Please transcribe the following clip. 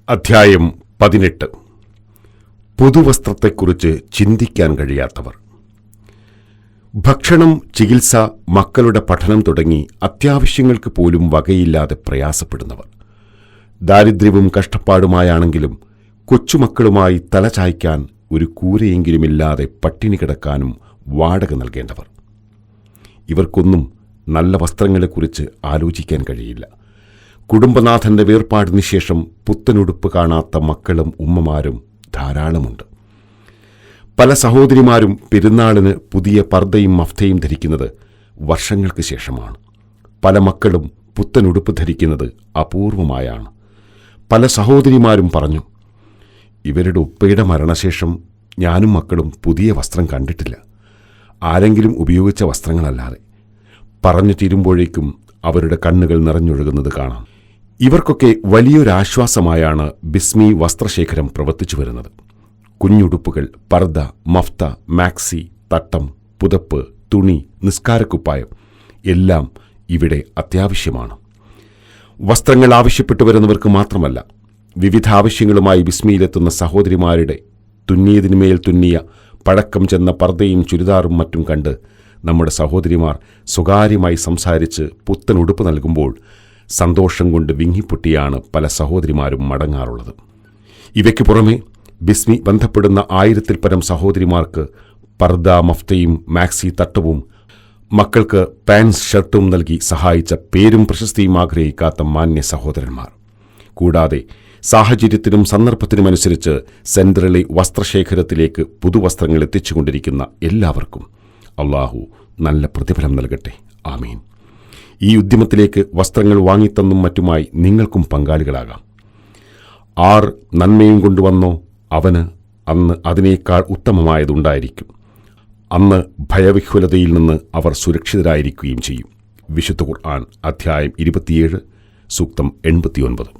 അധ്യായം 18. പുതുവസ്ത്രത്തെക്കുറിച്ച് ചിന്തിക്കാൻ കഴിയാത്തവർ. ഭക്ഷണം, ചികിത്സ, മക്കളുടെ പഠനം തുടങ്ങി അത്യാവശ്യങ്ങൾക്ക് പോലും വകയില്ലാതെ പ്രയാസപ്പെടുന്നവർ. ദാരിദ്ര്യവും കഷ്ടപ്പാടുമായാണെങ്കിലും കൊച്ചുമക്കളുമായി തലചായ്ക്കാൻ ഒരു കൂരയെങ്കിലുമില്ലാതെ പട്ടിണി കിടക്കാനും വാടക നൽകേണ്ടവർ. ഇവർക്കൊന്നും നല്ല വസ്ത്രങ്ങളെക്കുറിച്ച് ആലോചിക്കാൻ കഴിയില്ല. കുടുംബനാഥന്റെ വേർപാടിന് ശേഷം പുത്തനുടുപ്പ് കാണാത്ത മക്കളും ഉമ്മമാരും ധാരാളമുണ്ട്. പല സഹോദരിമാരും പെരുന്നാളിന് പുതിയ പർദ്ദയും മഫ്തയും ധരിക്കുന്നത് വർഷങ്ങൾക്ക് ശേഷമാണ്. പല മക്കളും പുത്തനുടുപ്പ് ധരിക്കുന്നത് അപൂർവമായാണ്. പല സഹോദരിമാരും പറഞ്ഞു, ഇവരുടെ ഉപ്പയുടെ മരണശേഷം ഞാനും മക്കളും പുതിയ വസ്ത്രം കണ്ടിട്ടില്ല, ആരെങ്കിലും ഉപയോഗിച്ച വസ്ത്രങ്ങളല്ലാതെ. പറഞ്ഞു തീരുമ്പോഴേക്കും അവരുടെ കണ്ണുകൾ നിറഞ്ഞൊഴുകുന്നത് കാണാം. ഇവർക്കൊക്കെ വലിയൊരാശ്വാസമായാണ് ബിസ്മി വസ്ത്രശേഖരം പ്രവർത്തിച്ചു വരുന്നത്. കുഞ്ഞുടുപ്പുകൾ, പർദ്ദ, മഫ്ത, മാക്സി, തട്ടം, പുതപ്പ്, തുണി, നിസ്കാരക്കുപ്പായം എല്ലാം ഇവിടെ അത്യാവശ്യമാണ്. വസ്ത്രങ്ങൾ ആവശ്യപ്പെട്ടു വരുന്നവർക്ക് മാത്രമല്ല, വിവിധ ആവശ്യങ്ങളുമായി ബിസ്മിയിലെത്തുന്ന സഹോദരിമാരുടെ തുന്നിയതിനുമേൽ തുന്നിയ പഴക്കം ചെന്ന പർദ്ദയും ചുരിദാറും മറ്റും കണ്ട് നമ്മുടെ സഹോദരിമാർ സ്വകാര്യമായി സംസാരിച്ച് പുത്തനുടുപ്പ് നൽകുമ്പോൾ സന്തോഷം കൊണ്ട് വിങ്ങിപ്പൊട്ടിയാണ് പല സഹോദരിമാരും മടങ്ങാറുള്ളത്. ഇവയ്ക്ക് പുറമെ ബിസ്മി ബന്ധപ്പെടുന്ന 1000-ൽ പരം സഹോദരിമാർക്ക് പർദ്ദ, മഫ്തയും മാക്സി തട്ടവും മക്കൾക്ക് പാൻസ്, ഷർട്ടും നൽകി സഹായിച്ച പേരും പ്രശസ്തിയും ആഗ്രഹിക്കാത്ത മാന്യ സഹോദരന്മാർ. കൂടാതെ സാഹചര്യത്തിനും സന്ദർഭത്തിനുമനുസരിച്ച് സെൻട്രലി വസ്ത്രശേഖരത്തിലേക്ക് പുതുവസ്ത്രങ്ങൾ എത്തിച്ചുകൊണ്ടിരിക്കുന്ന എല്ലാവർക്കും അള്ളാഹു നല്ല പ്രതിഫലം നൽകട്ടെ. ആമീൻ. ഈ ഉദ്യമത്തിലേക്ക് വസ്ത്രങ്ങൾ വാങ്ങിത്തന്നും മറ്റുമായി നിങ്ങൾക്കും പങ്കാളികളാകാം. ആർ നന്മയും കൊണ്ടുവന്നോ അവന് അന്ന് അതിനേക്കാൾ ഉത്തമമായതുണ്ടായിരിക്കും. അന്ന് ഭയവിഹ്വലതയിൽ നിന്ന് അവർ സുരക്ഷിതരായിരിക്കുകയും ചെയ്യും. വിശുദ്ധ ഖുർആൻ അധ്യായം 27 സൂക്തം 89.